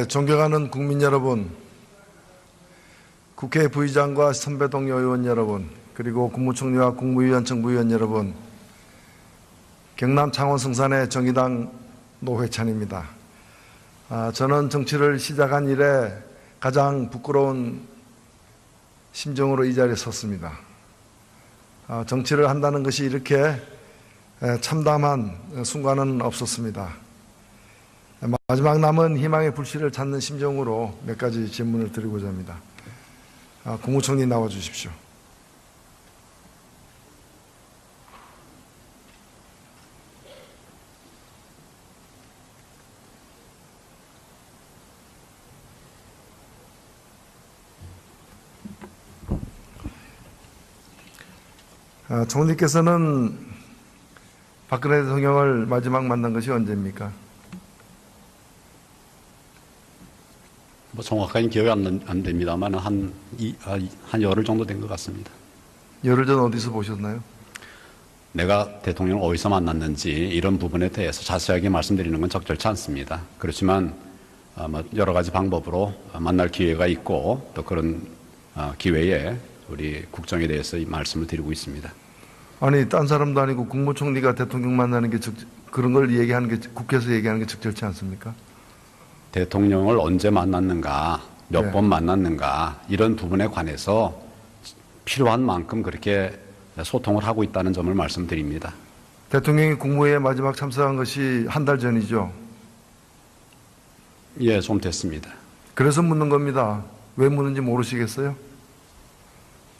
존경하는 국민 여러분, 국회 부의장과 선배 동료 의원 여러분, 그리고 국무총리와 국무위원, 정부위원 여러분, 경남 창원 성산의 정의당 노회찬입니다. 저는 정치를 시작한 이래 가장 부끄러운 심정으로 이 자리에 섰습니다. 정치를 한다는 것이 이렇게 참담한 순간은 없었습니다. 마지막 남은 희망의 불씨를 찾는 심정으로 몇 가지 질문을 드리고자 합니다. 국무총리 나와 주십시오. 총리께서는 박근혜 대통령을 마지막 만난 것이 언제입니까? 정확하게 기억이 안 됩니다만 한 열흘 정도 된 것 같습니다. 열흘 전 어디서 보셨나요? 내가 대통령을 어디서 만났는지 이런 부분에 대해서 자세하게 말씀드리는 건 적절치 않습니다. 그렇지만 여러 가지 방법으로 만날 기회가 있고 또 그런 기회에 우리 국정에 대해서 이 말씀을 드리고 있습니다. 아니, 딴 사람도 아니고 국무총리가 대통령 만나는 게 그런 걸 얘기하는 게 국회에서 얘기하는 게 적절치 않습니까? 대통령을 언제 만났는가, 몇 번 만났는가 이런 부분에 관해서 필요한 만큼 그렇게 소통을 하고 있다는 점을 말씀드립니다. 대통령이 국무회의에 마지막 참석한 것이 한 달 전이죠? 예, 좀 됐습니다. 그래서 묻는 겁니다. 왜 묻는지 모르시겠어요?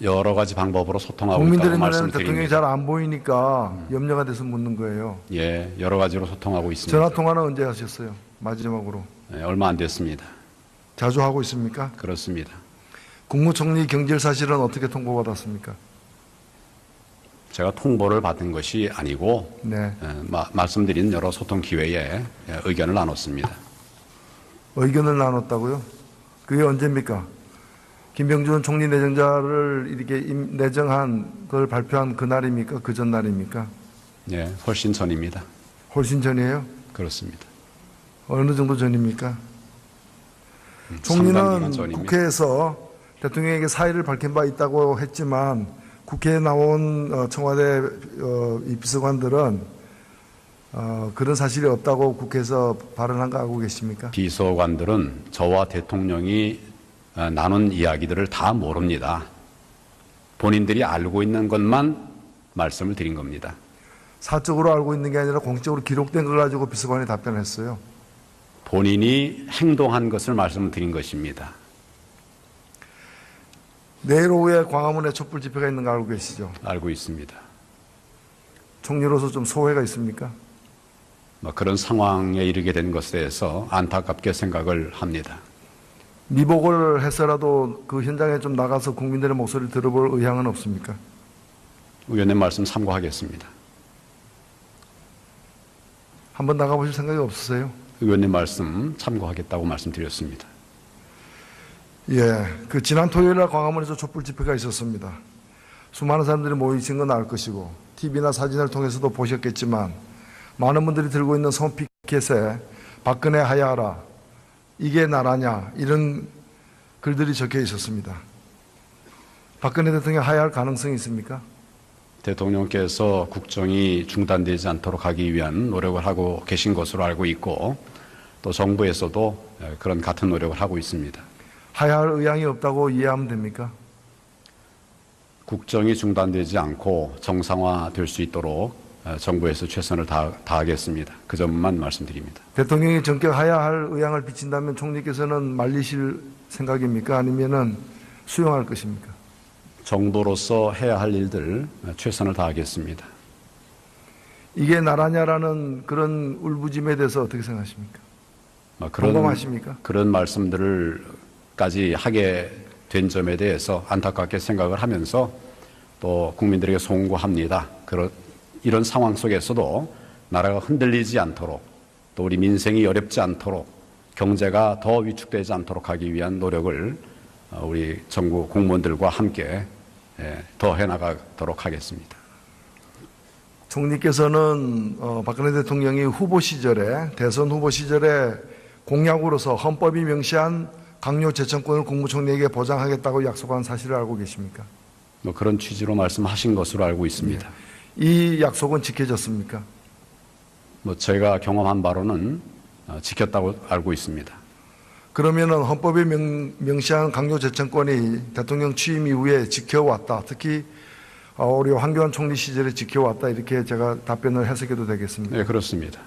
여러 가지 방법으로 소통하고 있다고 국민들의 눈에는 말씀드립니다. 대통령이 잘 안 보이니까 염려가 돼서 묻는 거예요. 예, 여러 가지로 소통하고 있습니다. 전화 통화는 언제 하셨어요? 마지막으로. 네, 얼마 안 됐습니다. 자주 하고 있습니까? 그렇습니다. 국무총리 경질 사실은 어떻게 통보받았습니까? 제가 통보를 받은 것이 아니고 네. 말씀드린 여러 소통 기회에 의견을 나눴습니다. 의견을 나눴다고요? 그게 언제입니까? 김병준 총리 내정자를 이렇게 내정한 걸 발표한 그날입니까? 그 전날입니까? 예, 훨씬 전입니다. 훨씬 전이에요? 그렇습니다. 어느 정도 전입니까? 상당 기간 총리는 전입니다. 국회에서 대통령에게 사의를 밝힌 바 있다고 했지만 국회에 나온 청와대 이 비서관들은 그런 사실이 없다고 국회에서 발언한 거 알고 계십니까? 비서관들은 저와 대통령이 나눈 이야기들을 다 모릅니다. 본인들이 알고 있는 것만 말씀을 드린 겁니다. 사적으로 알고 있는 게 아니라 공식적으로 기록된 걸 가지고 비서관이 답변했어요. 본인이 행동한 것을 말씀드린 것입니다. 내일 오후에 광화문에 촛불 집회가 있는 거 알고 계시죠? 알고 있습니다. 총리로서 좀 소회가 있습니까? 그런 상황에 이르게 된 것에 대해서 안타깝게 생각을 합니다. 미복을 해서라도 그 현장에 좀 나가서 국민들의 목소리를 들어볼 의향은 없습니까? 의원님 말씀 참고하겠습니다. 한번 나가보실 생각이 없으세요? 의원님 말씀 참고하겠다고 말씀드렸습니다. 예, 그 지난 토요일날 광화문에서 촛불 집회가 있었습니다. 수많은 사람들이 모이신 건 알 것이고 TV나 사진을 통해서도 보셨겠지만 많은 분들이 들고 있는 손피켓에 박근혜 하야하라, 이게 나라냐 이런 글들이 적혀 있었습니다. 박근혜 대통령 하야할 가능성이 있습니까? 대통령께서 국정이 중단되지 않도록 하기 위한 노력을 하고 계신 것으로 알고 있고 또 정부에서도 그런 같은 노력을 하고 있습니다. 하야할 의향이 없다고 이해하면 됩니까? 국정이 중단되지 않고 정상화될 수 있도록 정부에서 최선을 다하겠습니다. 그 점만 말씀드립니다. 대통령이 전격 하야할 의향을 비친다면 총리께서는 말리실 생각입니까? 아니면은 수용할 것입니까? 정부로서 해야 할 일들 최선을 다하겠습니다. 이게 나라냐라는 그런 울부짐에 대해서 어떻게 생각하십니까? 공감하십니까? 그런 말씀들을까지 하게 된 점에 대해서 안타깝게 생각을 하면서 또 국민들에게 송구합니다. 이런 상황 속에서도 나라가 흔들리지 않도록 또 우리 민생이 어렵지 않도록 경제가 더 위축되지 않도록 하기 위한 노력을 우리 정부 공무원들과 함께 더 해나가도록 하겠습니다. 총리께서는 박근혜 대통령이 후보 시절에 대선 후보 시절에 공약으로서 헌법이 명시한 강요 재청권을 국무총리에게 보장하겠다고 약속한 사실을 알고 계십니까? 뭐 그런 취지로 말씀하신 것으로 알고 있습니다. 이 약속은 지켜졌습니까? 뭐 제가 경험한 바로는 지켰다고 알고 있습니다. 그러면은 헌법에 명시한 강요 재청권이 대통령 취임 이후에 지켜왔다. 특히 우리 황교안 총리 시절에 지켜왔다. 이렇게 제가 답변을 해석해도 되겠습니까? 네, 그렇습니다.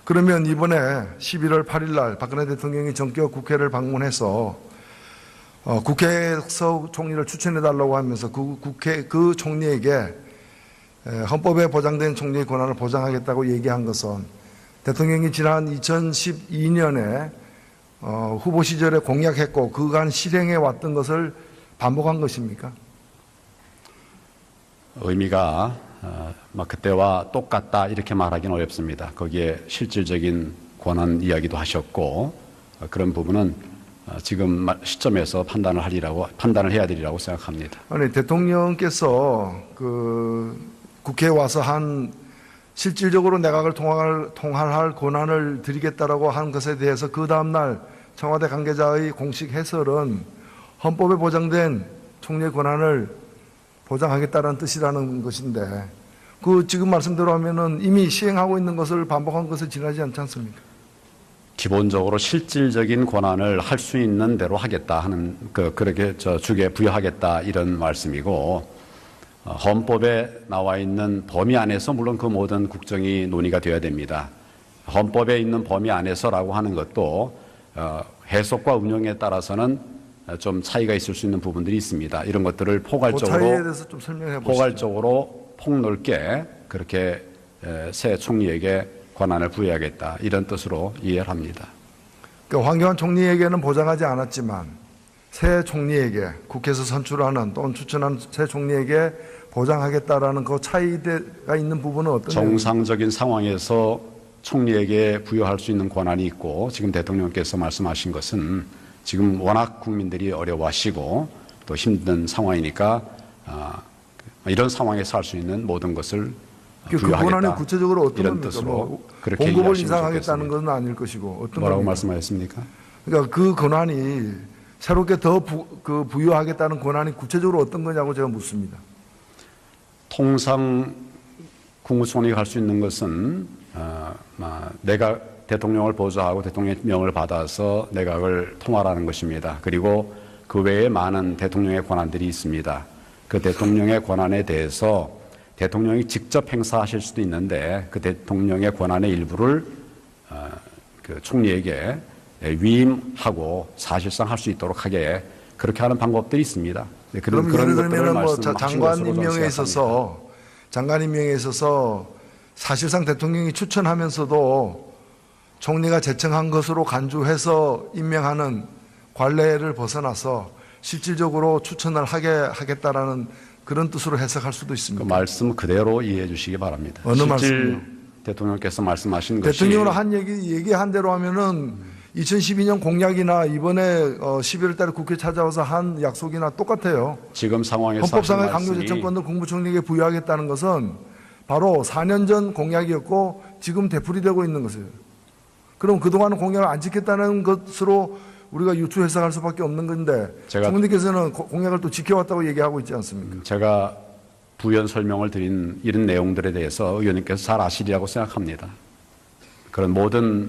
그러면 이번에 11월 8일 날 박근혜 대통령이 전격 국회를 방문해서 국회에서 총리를 추천해달라고 하면서 그 총리에게 헌법에 보장된 총리의 권한을 보장하겠다고 얘기한 것은 대통령이 지난 2012년에 후보 시절에 공약했고 그간 실행해 왔던 것을 반복한 것입니까? 의미가 그때와 똑같다 이렇게 말하기는 어렵습니다. 거기에 실질적인 권한 이야기도 하셨고 그런 부분은 지금 시점에서 판단을 해야 되리라고 생각합니다. 아니 대통령께서 국회에 와서 실질적으로 내각을 통할할 권한을 드리겠다라고 한 것에 대해서 그 다음날 청와대 관계자의 공식 해설은 헌법에 보장된 총리의 권한을 보장하겠다는 뜻이라는 것인데 지금 말씀대로 하면은 이미 시행하고 있는 것을 반복한 것에 지나지 않지 않습니까? 기본적으로 실질적인 권한을 할 수 있는 대로 하겠다 하는 그렇게 주게 부여하겠다 이런 말씀이고 헌법에 나와 있는 범위 안에서 물론 그 모든 국정이 논의가 되어야 됩니다. 헌법에 있는 범위 안에서라고 하는 것도 해석과 운영에 따라서는 좀 차이가 있을 수 있는 부분들이 있습니다. 이런 것들을 그 차이에 대해서 좀 설명해 보시죠. 포괄적으로 폭넓게 그렇게 새 총리에게 권한을 부여하겠다 이런 뜻으로 이해를 합니다. 그러니까 황교안 총리에게는 보장하지 않았지만 새 총리에게 국회에서 선출하는 또는 추천한 새 총리에게 보장하겠다라는 그 차이가 있는 부분은 어떤 정상적인 상황에서 총리에게 부여할 수 있는 권한이 있고 지금 대통령께서 말씀하신 것은 지금 워낙 국민들이 어려워하시고 또 힘든 상황이니까 이런 상황에서 할 수 있는 모든 것을 그 부여하겠다. 권한이 구체적으로 어떤 이런 겁니까? 뜻으로 그렇게 봉급을 이해하시면 인상하겠다는 좋겠습니다. 것은 아닐 것이고 어떤 뭐라고 겁니까? 말씀하셨습니까? 그러니까 그 권한이 새롭게 더 부여하겠다는 권한이 구체적으로 어떤 거냐고 제가 묻습니다. 통상 국무총리가 할 수 있는 것은 내가 대통령을 보좌하고 대통령의 명을 받아서 내각을 통할하는 것입니다. 그리고 그 외에 많은 대통령의 권한들이 있습니다. 그 대통령의 권한에 대해서 대통령이 직접 행사하실 수도 있는데 그 대통령의 권한의 일부를 그 총리에게 위임하고 사실상 할 수 있도록 하게 그렇게 하는 방법들이 있습니다. 그럼 예를 들면 장관 임명에 있어서 사실상 대통령이 추천하면서도 총리가 제청한 것으로 간주해서 임명하는 관례를 벗어나서 실질적으로 추천을 하겠다라는 그런 뜻으로 해석할 수도 있습니다. 그 말씀 그대로 이해해 주시기 바랍니다. 어느 말씀이요? 대통령께서 말씀하신 것이 대통령으로 한 얘기한 대로 하면은 2012년 공약이나 이번에 11월 달에 국회 찾아와서 한 약속이나 똑같아요. 지금 상황에서 헌법상의 하신 강요 재청권을 국무총리에게 부여하겠다는 것은 바로 4년 전 공약이었고 지금 되풀이되고 있는 것이에요. 그럼 그동안 공약을 안 지켰다는 것으로 우리가 유추 해석할 수밖에 없는 건데 총리께서는 공약을 또 지켜왔다고 얘기하고 있지 않습니까? 제가 부연 설명을 드린 이런 내용들에 대해서 의원님께서 잘 아시리라고 생각합니다. 그런 모든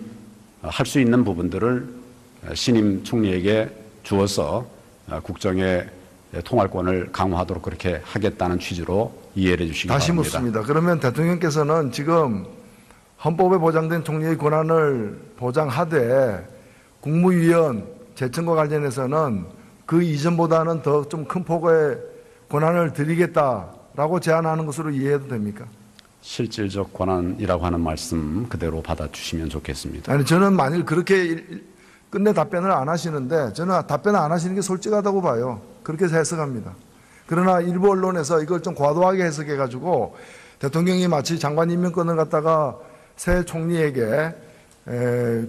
할 수 있는 부분들을 신임 총리에게 주어서 국정의 통할권을 강화하도록 그렇게 하겠다는 취지로 이해를 해주시기 다시 바랍니다. 묻습니다. 그러면 대통령께서는 지금 헌법에 보장된 총리의 권한을 보장하되 국무위원 재청과 관련해서는 그 이전보다는 더 좀 큰 폭의 권한을 드리겠다라고 제안하는 것으로 이해해도 됩니까? 실질적 권한이라고 하는 말씀 그대로 받아주시면 좋겠습니다. 아니 저는 만일 그렇게 끝내 답변을 안 하시는데 저는 답변을 안 하시는 게 솔직하다고 봐요. 그렇게 해석합니다. 그러나 일부 언론에서 이걸 좀 과도하게 해석해가지고 대통령이 마치 장관 임명권을 갖다가 새 총리에게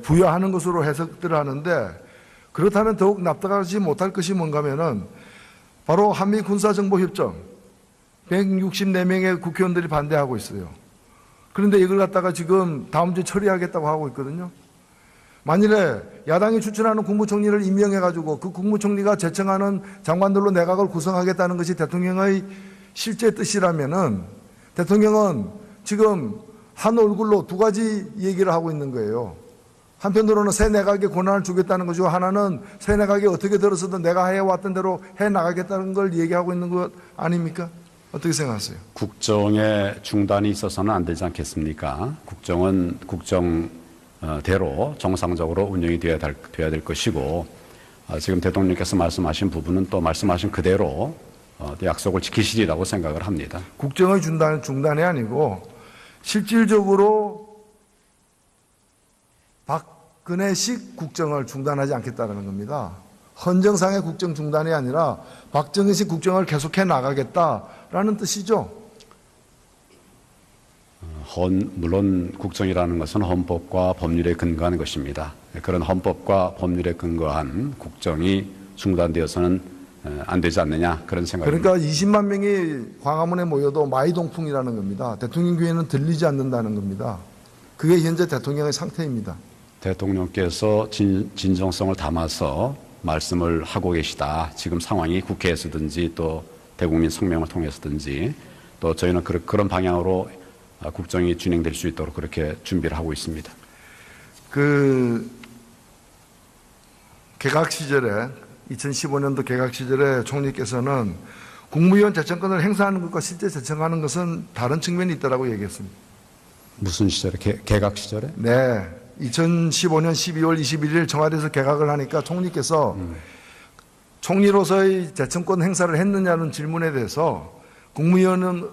부여하는 것으로 해석들을 하는데 그렇다면 더욱 납득하지 못할 것이 뭔가 하면은 바로 한미 군사정보협정 164명의 국회의원들이 반대하고 있어요. 그런데 이걸 갖다가 지금 다음 주에 처리하겠다고 하고 있거든요. 만일에 야당이 추천하는 국무총리를 임명해가지고 그 국무총리가 제청하는 장관들로 내각을 구성하겠다는 것이 대통령의 실제 뜻이라면은 대통령은 지금 한 얼굴로 두 가지 얘기를 하고 있는 거예요. 한편으로는 새 내각에 권한을 주겠다는 것이고 하나는 새 내각이 어떻게 들어서든 내가 해왔던 대로 해나가겠다는 걸 얘기하고 있는 것 아닙니까? 어떻게 생각하세요? 국정의 중단이 있어서는 안 되지 않겠습니까? 국정은 국정대로 정상적으로 운영이 돼야 될 것이고 지금 대통령께서 말씀하신 부분은 또 말씀하신 그대로 약속을 지키시리라고 생각을 합니다. 국정의 중단이 아니고 실질적으로 박근혜식 국정을 중단하지 않겠다는 겁니다. 헌정상의 국정 중단이 아니라 박정희식 국정을 계속해 나가겠다라는 뜻이죠. 물론 국정이라는 것은 헌법과 법률에 근거한 것입니다. 그런 헌법과 법률에 근거한 국정이 중단되어서는 안 되지 않느냐 그런 생각입니다. 그러니까 20만 명이 광화문에 모여도 마이동풍이라는 겁니다. 대통령 귀에는 들리지 않는다는 겁니다. 그게 현재 대통령의 상태입니다. 대통령께서 진정성을 담아서 말씀을 하고 계시다. 지금 상황이 국회에서든지 또 대국민 성명을 통해서든지 또 저희는 그런 방향으로 국정이 진행될 수 있도록 그렇게 준비를 하고 있습니다. 개각 시절에 2015년도 개각 시절에 총리께서는 국무위원 제청권을 행사하는 것과 실제 제청하는 것은 다른 측면이 있다라고 얘기했습니다. 무슨 시절에? 개각 시절에? 네. 2015년 12월 21일 청와대에서 개각을 하니까 총리께서 총리로서의 제청권 행사를 했느냐는 질문에 대해서 국무위원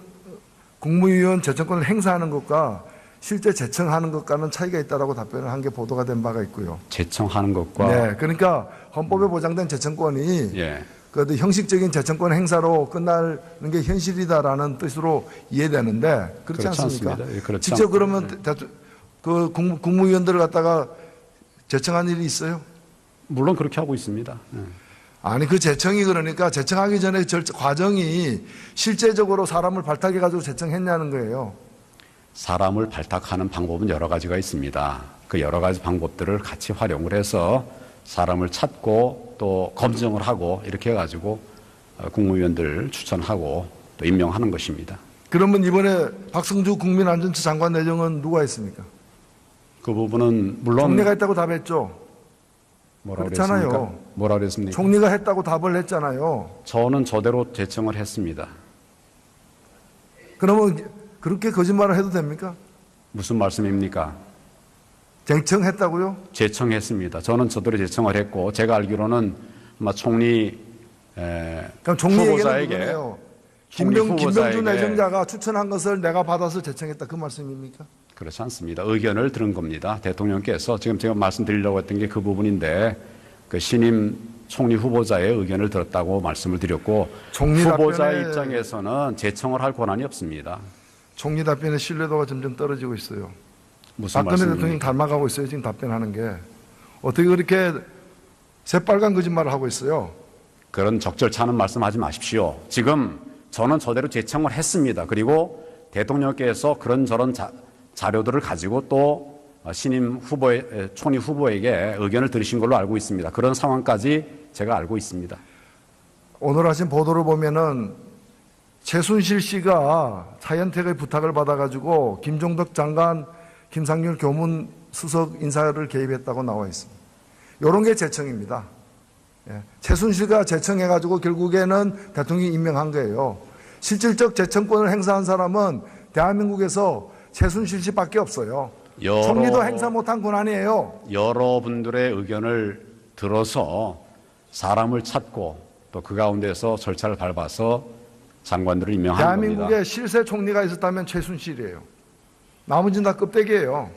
제청권을 행사하는 것과 실제 제청하는 것과는 차이가 있다라고 답변을 한 게 보도가 된 바가 있고요. 제청하는 것과 네, 그러니까 헌법에 보장된 제청권이 그 형식적인 제청권 행사로 끝나는 게 현실이다라는 뜻으로 이해되는데 그렇지 않습니까? 예, 그렇지 직접 그러면 그 국무위원들을 갖다가 제청한 일이 있어요? 물론 그렇게 하고 있습니다. 아니 그 제청이 그러니까 제청하기 전에 과정이 실제적으로 사람을 발탁해 가지고 제청했냐는 거예요. 사람을 발탁하는 방법은 여러 가지가 있습니다. 그 여러 가지 방법들을 같이 활용을 해서 사람을 찾고 또 검증을 하고 이렇게 해가지고 국무위원들 추천하고 또 임명하는 것입니다. 그러면 이번에 박성주 국민안전처 장관 내정은 누가 했습니까? 그 부분은 물론 총리가 했다고 답했죠. 뭐라고 그렇잖아요. 그랬습니까? 뭐라고 그랬습니까? 총리가 했다고 답을 했잖아요. 저는 저대로 제청을 했습니다. 그러면 그렇게 거짓말을 해도 됩니까? 무슨 말씀입니까? 제청했다고요? 제청했습니다. 저는 저대로 제청을 했고 제가 알기로는 아마 총리 그럼 총리에게는 후보자에게 그거네요. 총리 김명주 후보자에게 내정자가 추천한 것을 내가 받아서 제청했다 그 말씀입니까? 그렇지 않습니다. 의견을 들은 겁니다. 대통령께서 지금 제가 말씀드리려고 했던 게 그 부분인데 그 신임 총리 후보자의 의견을 들었다고 말씀을 드렸고 후보자의 입장에서는 제청을 할 권한이 없습니다. 총리 답변의 신뢰도가 점점 떨어지고 있어요. 무슨 박근혜 말씀입니까? 대통령 닮아가고 있어요. 지금 답변하는 게. 어떻게 그렇게 새빨간 거짓말을 하고 있어요. 그런 적절치 않은 말씀하지 마십시오. 지금 저는 저대로 제청을 했습니다. 그리고 대통령께서 그런저런 자료들을 가지고 또 신임 총리 후보에게 의견을 들으신 걸로 알고 있습니다. 그런 상황까지 제가 알고 있습니다. 오늘 하신 보도를 보면은 최순실 씨가 차현택의 부탁을 받아가지고 김종덕 장관, 김상률 교문 수석 인사를 개입했다고 나와 있습니다. 이런 게 제청입니다. 최순실가 제청해가지고 결국에는 대통령이 임명한 거예요. 실질적 제청권을 행사한 사람은 대한민국에서 최순실 씨밖에 없어요. 총리도 행사 못한 권한이에요. 여러분들의 의견을 들어서 사람을 찾고 또 그 가운데서 절차를 밟아서 장관들을 임명한 겁니다. 대한민국에 실세 총리가 있었다면 최순실이에요. 나머지는 다 껍데기예요.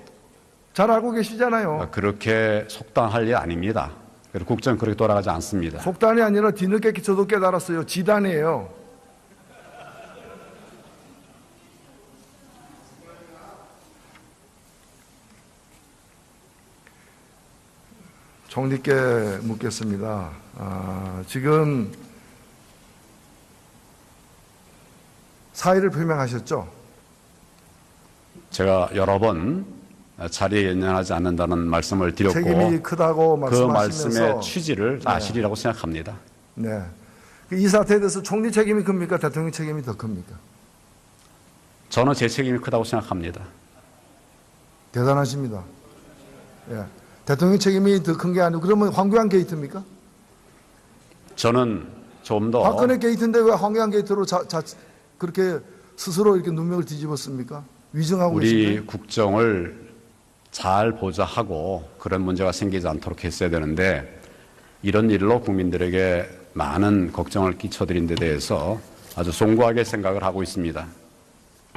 잘 알고 계시잖아요. 그렇게 속단할 일 아닙니다. 그리고 국정은 그렇게 돌아가지 않습니다. 속단이 아니라 뒤늦게 저도 깨달았어요. 지단이에요. 총리께 묻겠습니다. 지금 사의를 표명하셨죠? 제가 여러 번 자리에 연연하지 않는다는 말씀을 드렸고 책임이 크다고 그 말씀하시면서 말씀의 취지를 사실이라고 생각합니다. 네. 이 사태에 대해서 총리 책임이 큽니까? 대통령 책임이 더 큽니까? 저는 제 책임이 크다고 생각합니다. 대단하십니다. 예. 대통령 책임이 더 큰 게 아니고 그러면 황교안 게이트입니까? 저는 좀 더 박근혜 게이트인데 왜 황교안 게이트로 그렇게 스스로 이렇게 눈명을 뒤집었습니까? 위증하고 우리 계신가요? 국정을 잘 보좌하고 그런 문제가 생기지 않도록 했어야 되는데 이런 일로 국민들에게 많은 걱정을 끼쳐드린 데 대해서 아주 송구하게 생각을 하고 있습니다.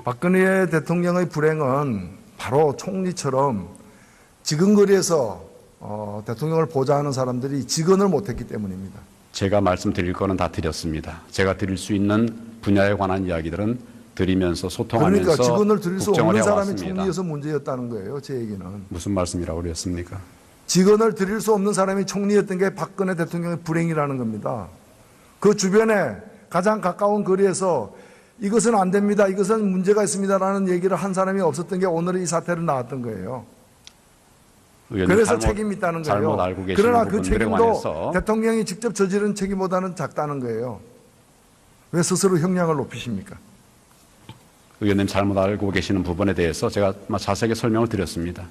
박근혜 대통령의 불행은 바로 총리처럼 지근거리에서 대통령을 보좌하는 사람들이 직언을 못했기 때문입니다. 제가 말씀드릴 거는 다 드렸습니다. 제가 드릴 수 있는 분야에 관한 이야기들은 드리면서 소통하면서 그러니까 직언을 드릴 수 국정을 없는 사람이 해왔습니다. 총리여서 문제였다는 거예요. 제 얘기는. 무슨 말씀이라고 그랬습니까? 직언을 드릴 수 없는 사람이 총리였던 게 박근혜 대통령의 불행이라는 겁니다. 그 주변에 가장 가까운 거리에서 이것은 안 됩니다. 이것은 문제가 있습니다라는 얘기를 한 사람이 없었던 게 오늘 이 사태로 나왔던 거예요. 그래서 책임이 있다는 거예요. 잘못 알고 계시는 그러나 그 부분들에 책임도 관해서 대통령이 직접 저지른 책임보다는 작다는 거예요. 왜 스스로 형량을 높이십니까? 의원님 잘못 알고 계시는 부분에 대해서 제가 자세하게 설명을 드렸습니다.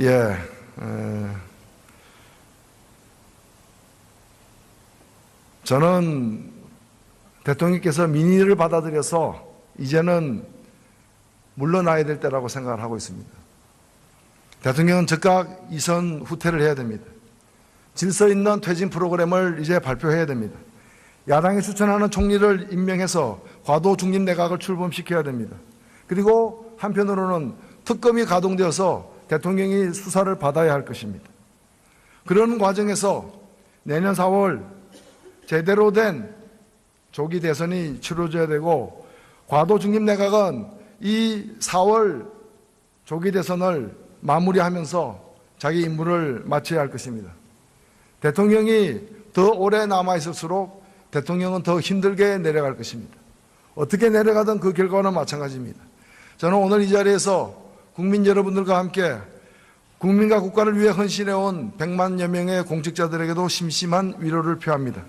예. 저는 대통령께서 민의를 받아들여서 이제는 물러나야 될 때라고 생각을 하고 있습니다. 대통령은 즉각 이선 후퇴를 해야 됩니다. 질서 있는 퇴진 프로그램을 이제 발표해야 됩니다. 야당이 추천하는 총리를 임명해서 과도 중립 내각을 출범시켜야 됩니다. 그리고 한편으로는 특검이 가동되어서 대통령이 수사를 받아야 할 것입니다. 그런 과정에서 내년 4월 제대로 된 조기 대선이 치러져야 되고 과도 중립 내각은 이 4월 조기 대선을 마무리하면서 자기 임무를 마쳐야 할 것입니다. 대통령이 더 오래 남아있을수록 대통령은 더 힘들게 내려갈 것입니다. 어떻게 내려가든 그 결과는 마찬가지입니다. 저는 오늘 이 자리에서 국민 여러분들과 함께 국민과 국가를 위해 헌신해온 100만여 명의 공직자들에게도 심심한 위로를 표합니다.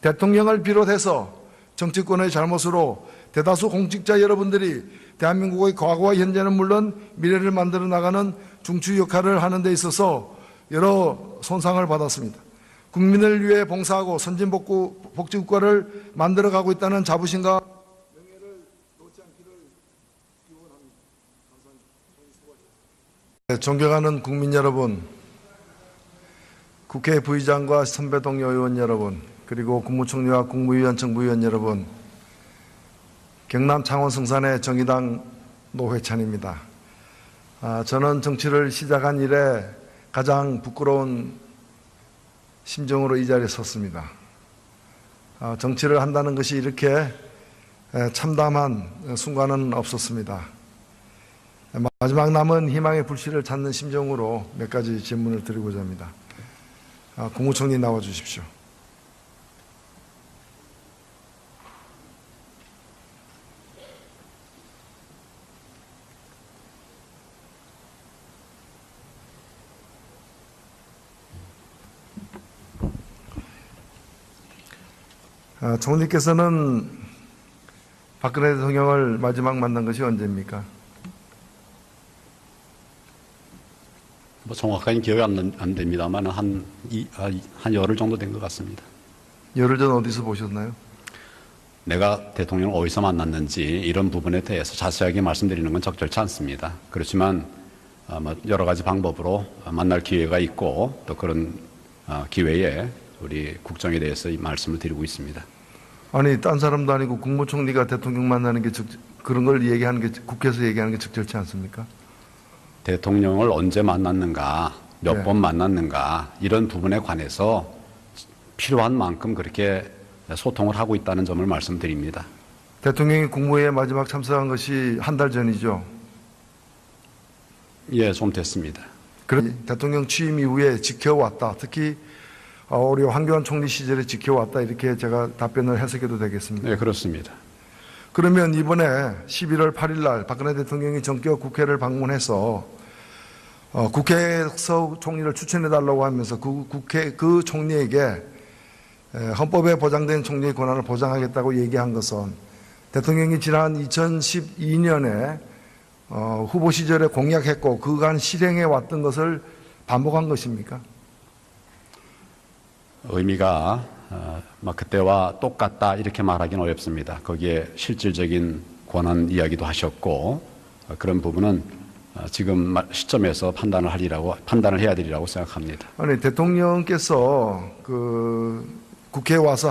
대통령을 비롯해서 정치권의 잘못으로 대다수 공직자 여러분들이 대한민국의 과거와 현재는 물론 미래를 만들어 나가는 중추 역할을 하는 데 있어서 여러 손상을 받았습니다. 국민을 위해 봉사하고 선진복지국가를 만들어가고 있다는 자부심과 명예를 놓지 않기를 기원합니다. 감사합니다. 존경하는 국민 여러분, 국회 부의장과 선배 동료 의원 여러분, 그리고 국무총리와 국무위원, 정부위원 여러분, 경남 창원 성산의 정의당 노회찬입니다. 저는 정치를 시작한 이래 가장 부끄러운 심정으로 이 자리에 섰습니다. 정치를 한다는 것이 이렇게 참담한 순간은 없었습니다. 마지막 남은 희망의 불씨를 찾는 심정으로 몇 가지 질문을 드리고자 합니다. 국무총리 나와 주십시오. 총리께서는 박근혜 대통령을 마지막 만난 것이 언제입니까? 정확하게 기억이 안 됩니다만 한 열흘 정도 된 것 같습니다. 열흘 전 어디서 보셨나요? 내가 대통령을 어디서 만났는지 이런 부분에 대해서 자세하게 말씀드리는 건 적절치 않습니다. 그렇지만 여러 가지 방법으로 만날 기회가 있고 또 그런 기회에 우리 국정에 대해서 이 말씀을 드리고 있습니다. 아니, 딴 사람도 아니고 국무총리가 대통령 만나는 게 그런 걸 얘기하는 게 국회에서 얘기하는 게 적절치 않습니까? 대통령을 언제 만났는가, 몇 번 만났는가 이런 부분에 관해서 필요한 만큼 그렇게 소통을 하고 있다는 점을 말씀드립니다. 대통령이 국무회의에 마지막 참석한 것이 한 달 전이죠? 예, 좀 됐습니다. 대통령 취임 이후에 지켜왔다. 특히 우리 황교안 총리 시절에 지켜왔다. 이렇게 제가 답변을 해석해도 되겠습니다. 네, 그렇습니다. 그러면 이번에 11월 8일 날 박근혜 대통령이 전격 국회를 방문해서 국회에서 총리를 추천해달라고 하면서 그 총리에게 헌법에 보장된 총리의 권한을 보장하겠다고 얘기한 것은 대통령이 지난 2012년에 후보 시절에 공약했고 그간 실행해 왔던 것을 반복한 것입니까? 의미가 그때와 똑같다 이렇게 말하기는 어렵습니다. 거기에 실질적인 권한 이야기도 하셨고 그런 부분은 지금 시점에서 판단을 해야 되리라고 생각합니다. 아니 대통령께서 국회에 와서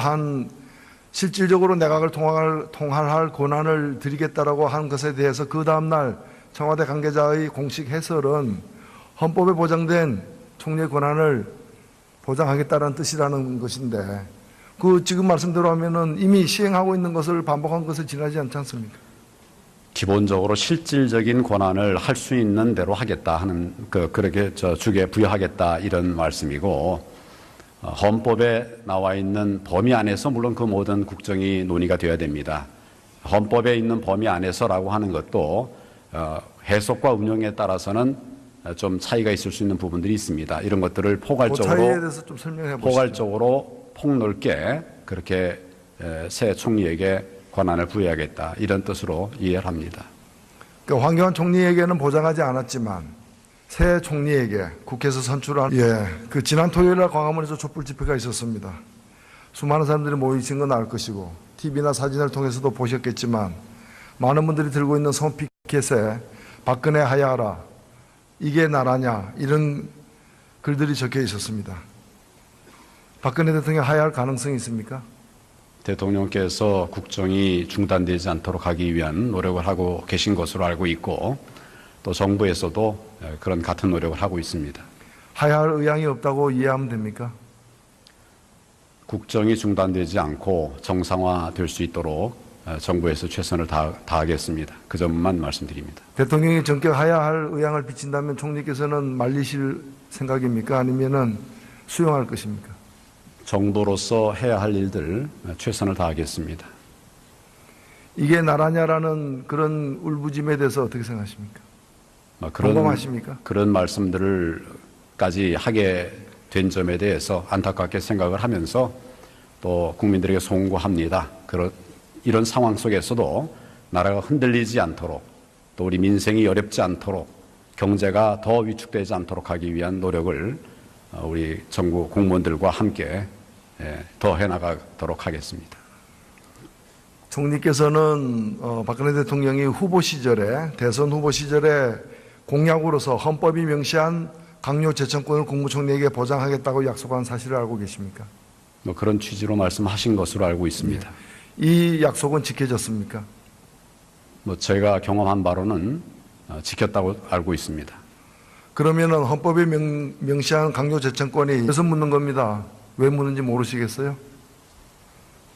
실질적으로 내각을 통할할 권한을 드리겠다라고 한 것에 대해서 그 다음날 청와대 관계자의 공식 해설은 헌법에 보장된 총리의 권한을 보장하겠다는 뜻이라는 것인데 지금 말씀대로 하면은 이미 시행하고 있는 것을 반복한 것에 지나지 않지 않습니까? 기본적으로 실질적인 권한을 할 수 있는 대로 하겠다 하는 그렇게 주게 부여하겠다 이런 말씀이고 헌법에 나와 있는 범위 안에서 물론 그 모든 국정이 논의가 되어야 됩니다. 헌법에 있는 범위 안에서라고 하는 것도 해석과 운영에 따라서는 좀 차이가 있을 수 있는 부분들이 있습니다. 이런 것들을 그 차이에 대해서 좀 설명해 보시죠. 포괄적으로 폭넓게 그렇게 새 총리에게 권한을 부여하겠다 이런 뜻으로 이해를 합니다. 그러니까 황교안 총리에게는 보장하지 않았지만 새 총리에게 국회에서 선출한 지난 토요일 날 광화문에서 촛불 집회가 있었습니다. 수많은 사람들이 모이신 건 알 것이고 TV나 사진을 통해서도 보셨겠지만 많은 분들이 들고 있는 손피켓에 박근혜 하야하라 이게 나라냐 이런 글들이 적혀 있었습니다. 박근혜 대통령 하야할 가능성이 있습니까? 대통령께서 국정이 중단되지 않도록 하기 위한 노력을 하고 계신 것으로 알고 있고 또 정부에서도 그런 같은 노력을 하고 있습니다. 하야할 의향이 없다고 이해하면 됩니까? 국정이 중단되지 않고 정상화될 수 있도록 정부에서 최선을 다하겠습니다. 그 점만 말씀드립니다. 대통령이 전격 하야할 의향을 비친다면 총리께서는 말리실 생각입니까? 아니면은 수용할 것입니까? 정부로서 해야 할 일들 최선을 다하겠습니다. 이게 나라냐라는 그런 울부짐에 대해서 어떻게 생각하십니까? 공감하십니까? 그런 말씀들을까지 하게 된 점에 대해서 안타깝게 생각을 하면서 또 국민들에게 송구합니다. 이런 상황 속에서도 나라가 흔들리지 않도록 또 우리 민생이 어렵지 않도록 경제가 더 위축되지 않도록 하기 위한 노력을 우리 정부 공무원들과 함께 더 해나가도록 하겠습니다. 총리께서는 박근혜 대통령이 대선 후보 시절에 공약으로서 헌법이 명시한 강요 재청권을 국무총리에게 보장하겠다고 약속한 사실을 알고 계십니까? 그런 취지로 말씀하신 것으로 알고 있습니다. 이 약속은 지켜졌습니까? 제가 경험한 바로는 지켰다고 알고 있습니다. 그러면은 헌법에 명시한 강요 재청권이 그래서 묻는 겁니다. 왜 묻는지 모르시겠어요?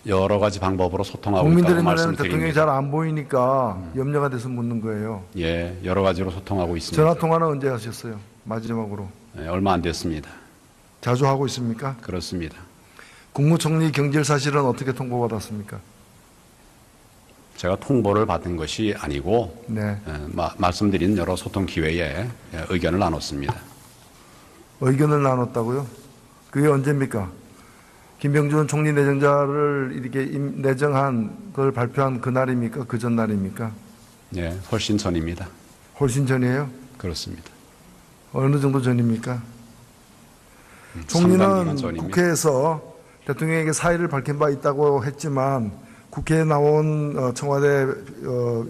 여러 가지 방법으로 소통하고 국민들의 있다고 눈에는 말씀드립니다. 대통령이 잘 안 보이니까 염려가 돼서 묻는 거예요. 예, 여러 가지로 소통하고 있습니다. 전화 통화는 언제 하셨어요? 마지막으로. 얼마 안 됐습니다. 자주 하고 있습니까? 그렇습니다. 국무총리 경질 사실은 어떻게 통보받았습니까? 제가 통보를 받은 것이 아니고 말씀드린 여러 소통 기회에 의견을 나눴습니다. 의견을 나눴다고요? 그게 언제입니까? 김병준 총리 내정자를 이렇게 내정한 걸 발표한 그날입니까? 그 전날입니까? 예, 훨씬 전입니다. 훨씬 전이에요? 그렇습니다. 어느 정도 전입니까? 상당 기간 총리는 전입니다. 국회에서 대통령에게 사의를 밝힌 바 있다고 했지만 국회에 나온 청와대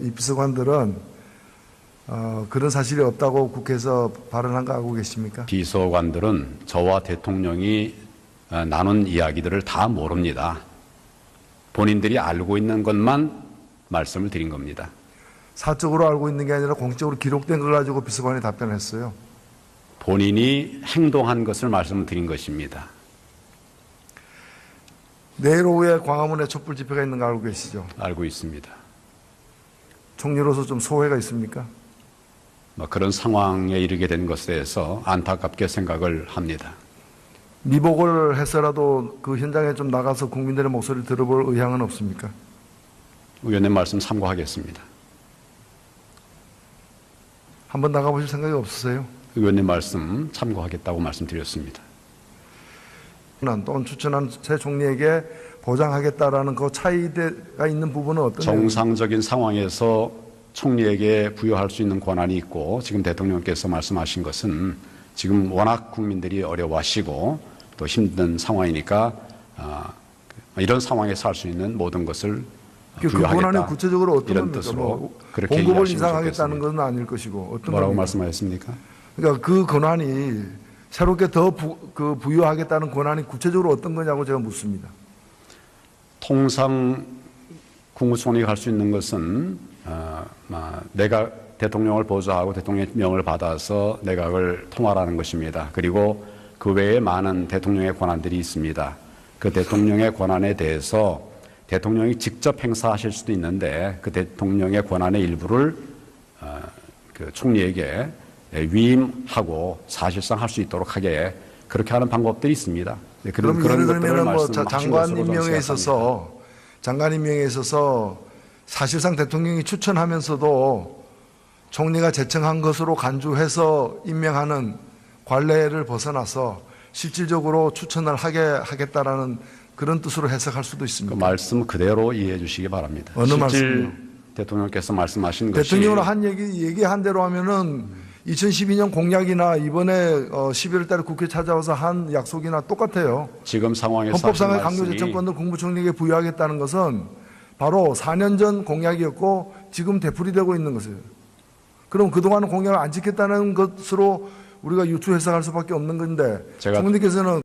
이 비서관들은 그런 사실이 없다고 국회에서 발언한 거 알고 계십니까? 비서관들은 저와 대통령이 나눈 이야기들을 다 모릅니다. 본인들이 알고 있는 것만 말씀을 드린 겁니다. 사적으로 알고 있는 게 아니라 공식적으로 기록된 걸 가지고 비서관이 답변했어요. 본인이 행동한 것을 말씀드린 것입니다. 내일 오후에 광화문에 촛불 집회가 있는 거 알고 계시죠? 알고 있습니다. 총리로서 좀 소회가 있습니까? 그런 상황에 이르게 된 것에 대해서 안타깝게 생각을 합니다. 미복을 해서라도 그 현장에 좀 나가서 국민들의 목소리를 들어볼 의향은 없습니까? 의원님 말씀 참고하겠습니다. 한번 나가보실 생각이 없으세요? 의원님 말씀 참고하겠다고 말씀드렸습니다. 또는 추천한 새 총리에게 보장하겠다라는 그 차이가 있는 부분은 어떤 정상적인 상황에서 총리에게 부여할 수 있는 권한이 있고, 지금 대통령께서 말씀하신 것은 지금 워낙 국민들이 어려워하시고 또 힘든 상황이니까 이런 상황에서 할 수 있는 모든 것을 그 부여하겠다. 권한이 구체적으로 어떤 이런 겁니까? 뜻으로 그렇게 봉급을 이해하시면 인상하겠다는 좋겠습니다. 건 아닐 것이고 어떤 뭐라고 겁니까? 말씀하셨습니까? 그러니까 그 권한이 새롭게 더 부여하겠다는 권한이 구체적으로 어떤 거냐고 제가 묻습니다. 통상 국무총리가 할 수 있는 것은 내가 대통령을 보좌하고 대통령의 명을 받아서 내각을 통할하는 것입니다. 그리고 그 외에 많은 대통령의 권한들이 있습니다. 그 대통령의 권한에 대해서 대통령이 직접 행사하실 수도 있는데 그 대통령의 권한의 일부를 그 총리에게 위임하고 사실상 할 수 있도록 하게 그렇게 하는 방법들이 있습니다. 그럼 예를 들면 뭐 말씀하신 장관 것으로 임명에 생각합니다. 장관 임명에 있어서 사실상 대통령이 추천하면서도 총리가 제청한 것으로 간주해서 임명하는 관례를 벗어나서 실질적으로 추천을 하겠다라는 그런 뜻으로 해석할 수도 그 있습니다. 말씀 그대로 이해해 주시기 바랍니다. 어느 실질 말씀이요? 대통령께서 말씀하신 것이 대통령으로 한 얘기한 대로 하면은 2012년 공약이나 이번에 11월 달에 국회 찾아와서 한 약속이나 똑같아요. 지금 상황에서 헌법상의 하신 말씀이 강요제청권을 국무총리에게 부여하겠다는 것은 바로 4년 전 공약이었고 지금 되풀이되고 있는 것이에요. 그럼 그동안 공약을 안 지켰다는 것으로 우리가 유추 해석할 수밖에 없는 건데 제가 총리께서는